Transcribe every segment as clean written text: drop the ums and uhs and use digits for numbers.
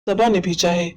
सबा ने भेजा है।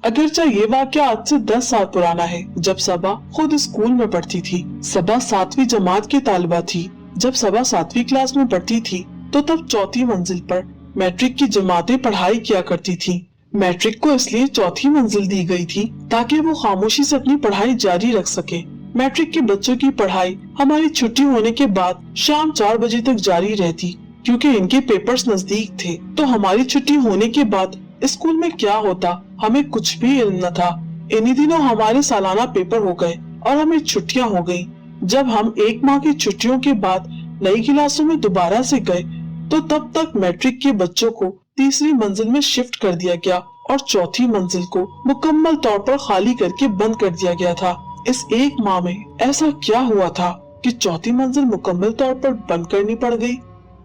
अगरचे ये वाकया आज से 10 साल पुराना है, जब सबा खुद स्कूल में पढ़ती थी। सबा 7वीं जमात की तालिबा थी। जब सबा 7वीं क्लास में पढ़ती थी तो तब 4थी मंजिल पर मैट्रिक की जमातें पढ़ाई किया करती थी। मैट्रिक को इसलिए 4थी मंजिल दी गई थी ताकि वो खामोशी से अपनी पढ़ाई जारी रख सके। मैट्रिक के बच्चों की पढ़ाई हमारी छुट्टी होने के बाद शाम 4 बजे तक जारी रहती, क्योंकि इनके पेपर्स नजदीक थे। तो हमारी छुट्टी होने के बाद स्कूल में क्या होता हमें कुछ भी इल्म न था। इन्हीं दिनों हमारे सालाना पेपर हो गए और हमें छुट्टियां हो गयी। जब हम 1 माह की छुट्टियों के बाद नई क्लासों में दोबारा से गए तो तब तक मैट्रिक के बच्चों को तीसरी मंजिल में शिफ्ट कर दिया गया और 4थी मंजिल को मुकम्मल तौर पर खाली करके बंद कर दिया गया था। इस 1 माह में ऐसा क्या हुआ था कि 4थी मंजिल मुकम्मल तौर पर बंद करनी पड़ गई,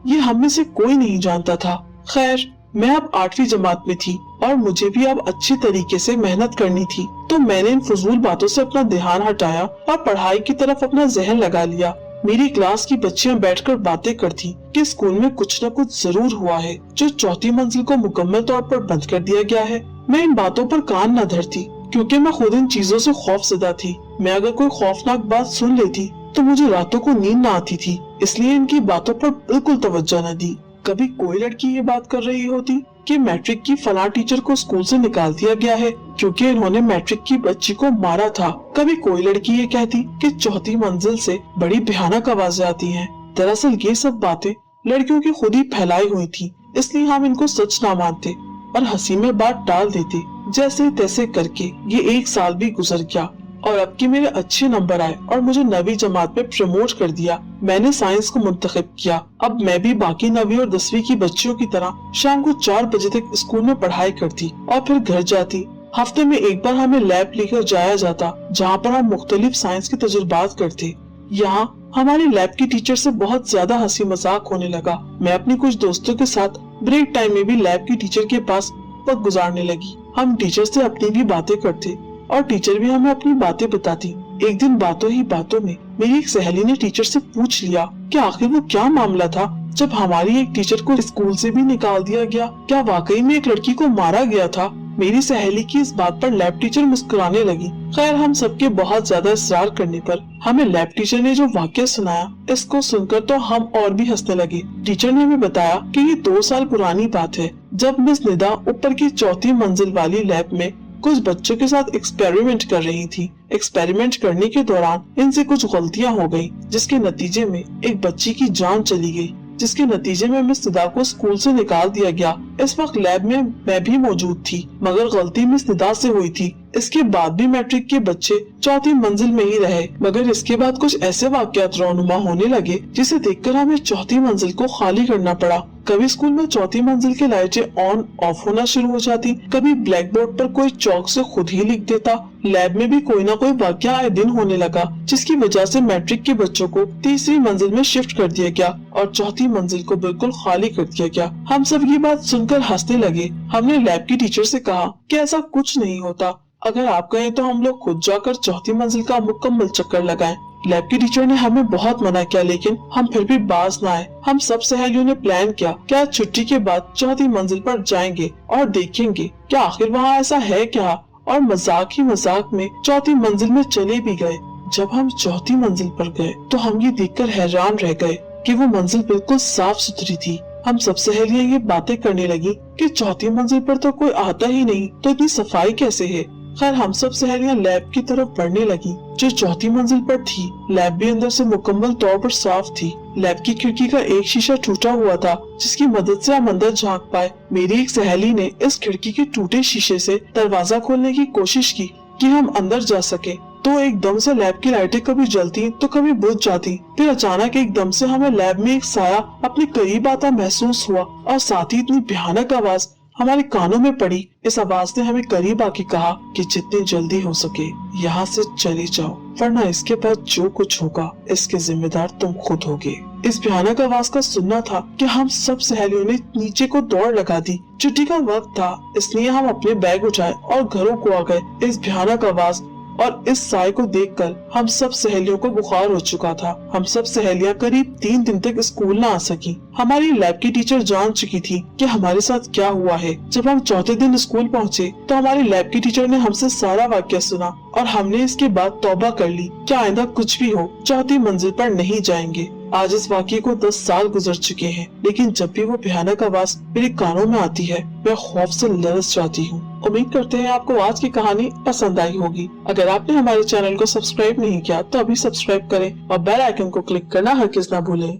ये हम में से कोई नहीं जानता था। खैर, मैं अब 8वीं जमात में थी और मुझे भी अब अच्छी तरीके से मेहनत करनी थी, तो मैंने इन फजूल बातों से अपना ध्यान हटाया और पढ़ाई की तरफ अपना जहन लगा लिया। मेरी क्लास की बच्चियां बैठकर बातें करती कि स्कूल में कुछ न कुछ जरूर हुआ है जो 4थी मंजिल को मुकम्मल तौर पर बंद कर दिया गया है। मैं इन बातों पर कान न धरती, क्योंकि मैं खुद इन चीजों से खौफजदा थी। मैं अगर कोई खौफनाक बात सुन लेती तो मुझे रातों को नींद न आती थी, इसलिए इनकी बातों पर बिल्कुल तवज्जो न दी। कभी कोई लड़की ये बात कर रही होती कि मैट्रिक की फलां टीचर को स्कूल से निकाल दिया गया है क्योंकि इन्होंने मैट्रिक की बच्ची को मारा था। कभी कोई लड़की ये कहती कि 4थी मंजिल से बड़ी भयानक आवाजें आती हैं। दरअसल ये सब बातें लड़कियों की खुद ही फैलाई हुई थी, इसलिए हम इनको सच ना मानते और हंसी में बात टाल देते। जैसे तैसे करके ये 1 साल भी गुजर गया और अब कि मेरे अच्छे नंबर आए और मुझे 9वीं जमात में प्रमोट कर दिया। मैंने साइंस को मुंतखब किया। अब मैं भी बाकी 9वीं और 10वीं की बच्चियों की तरह शाम को 4 बजे तक स्कूल में पढ़ाई करती और फिर घर जाती। हफ्ते में एक बार हमें लैब लेकर जाया जाता, जहाँ पर हम मुख्तलिफ साइंस के तजुर्बात करते। यहाँ हमारी लैब की टीचर से बहुत ज्यादा हंसी मजाक होने लगा। मैं अपनी कुछ दोस्तों के साथ ब्रेक टाइम में भी लैब की टीचर के पास वक्त गुजारने लगी। हम टीचर से अपनी भी बातें करते और टीचर भी हमें अपनी बातें बताती। एक दिन बातों ही बातों में मेरी एक सहेली ने टीचर से पूछ लिया कि आखिर वो क्या मामला था जब हमारी एक टीचर को स्कूल से भी निकाल दिया गया। क्या वाकई में एक लड़की को मारा गया था? मेरी सहेली की इस बात पर लैब टीचर मुस्कुराने लगी। खैर, हम सबके बहुत ज्यादा इसरार करने पर हमें लैब टीचर ने जो वाकया सुनाया, इसको सुनकर तो हम और भी हंसने लगे। टीचर ने हमें बताया कि ये 2 साल पुरानी बात है, जब मिस निदा ऊपर की 4थी मंजिल वाली लैब में कुछ बच्चों के साथ एक्सपेरिमेंट कर रही थी। एक्सपेरिमेंट करने के दौरान इनसे कुछ गलतियां हो गयी, जिसके नतीजे में एक बच्ची की जान चली गई, जिसके नतीजे में मिस निदा को स्कूल से निकाल दिया गया। इस वक्त लैब में मैं भी मौजूद थी, मगर गलती मिस निदा से हुई थी। इसके बाद भी मैट्रिक के बच्चे 4थी मंजिल में ही रहे, मगर इसके बाद कुछ ऐसे वाकयात रौनुमा होने लगे जिसे देखकर हमें 4थी मंजिल को खाली करना पड़ा। कभी स्कूल में 4थी मंजिल की लाइटें ऑन ऑफ होना शुरू हो जाती, कभी ब्लैक बोर्ड पर कोई चौक से खुद ही लिख देता। लैब में भी कोई ना कोई वाकया आए दिन होने लगा, जिसकी वजह से मैट्रिक के बच्चों को तीसरी मंजिल में शिफ्ट कर दिया गया और 4थी मंजिल को बिल्कुल खाली कर दिया गया। हम सब ये बात सुनकर हंसने लगे। हमने लैब की टीचर से कहा कि ऐसा कुछ नहीं होता, अगर आप कहें तो हम लोग खुद जाकर 4थी मंजिल का मुकम्मल चक्कर लगाएं। लैब की टीचर ने हमें बहुत मना किया, लेकिन हम फिर भी बाज न आए। हम सब सहेलियों ने प्लान किया कि आज छुट्टी के बाद 4थी मंजिल पर जाएंगे और देखेंगे कि आखिर वहाँ ऐसा है क्या, और मजाक ही मजाक में 4थी मंजिल में चले भी गए। जब हम 4थी मंजिल पर गए तो हम ये देखकर हैरान रह गए कि वो मंजिल बिल्कुल साफ सुथरी थी। हम सब सहेलियां ये बातें करने लगी कि 4थी मंजिल पर तो कोई आता ही नहीं, तो इतनी सफाई कैसे है। खैर, हम सब सहेलियां लैब की तरफ बढ़ने लगी जो 4थी मंजिल पर थी। लैब भी अंदर से मुकम्मल तौर पर साफ थी। लैब की खिड़की का एक शीशा टूटा हुआ था, जिसकी मदद से हम अंदर झांक पाए। मेरी एक सहेली ने इस खिड़की के टूटे शीशे से दरवाजा खोलने की कोशिश की कि हम अंदर जा सके, तो एकदम से लैब की लाइटें कभी जलती तो कभी बुझ जाती। फिर अचानक एकदम से हमें लैब में एक साया अपने करीब आता महसूस हुआ और साथ ही इतनी भयानक आवाज हमारे कानों में पड़ी। इस आवाज ने हमें करीब आके कहा कि जितनी जल्दी हो सके यहाँ से चले जाओ, वरना इसके बाद जो कुछ होगा इसके जिम्मेदार तुम खुद होगे। इस भयानक आवाज का सुनना था कि हम सब सहेलियों ने नीचे को दौड़ लगा दी। छुट्टी का वक्त था, इसलिए हम अपने बैग उठाए और घरों को आ गए। इस भयानक आवाज और इस साए को देखकर हम सब सहेलियों को बुखार हो चुका था। हम सब सहेलियां करीब 3 दिन तक स्कूल न आ सकी। हमारी लैब की टीचर जान चुकी थी कि हमारे साथ क्या हुआ है। जब हम चौथे दिन स्कूल पहुँचे तो हमारी लैब की टीचर ने हमसे सारा वाक्य सुना और हमने इसके बाद तौबा कर ली कि आइंदा कुछ भी हो चौथी मंजिल पर नहीं जाएंगे। आज इस वाक़ये को 10 साल गुजर चुके हैं, लेकिन जब भी वो भयानक आवाज मेरे कानों में आती है मैं खौफ से लरस जाती हूँ। उम्मीद करते हैं आपको आज की कहानी पसंद आई होगी। अगर आपने हमारे चैनल को सब्सक्राइब नहीं किया तो अभी सब्सक्राइब करें और बेल आइकन को क्लिक करना हरगिज़ ना भूलें।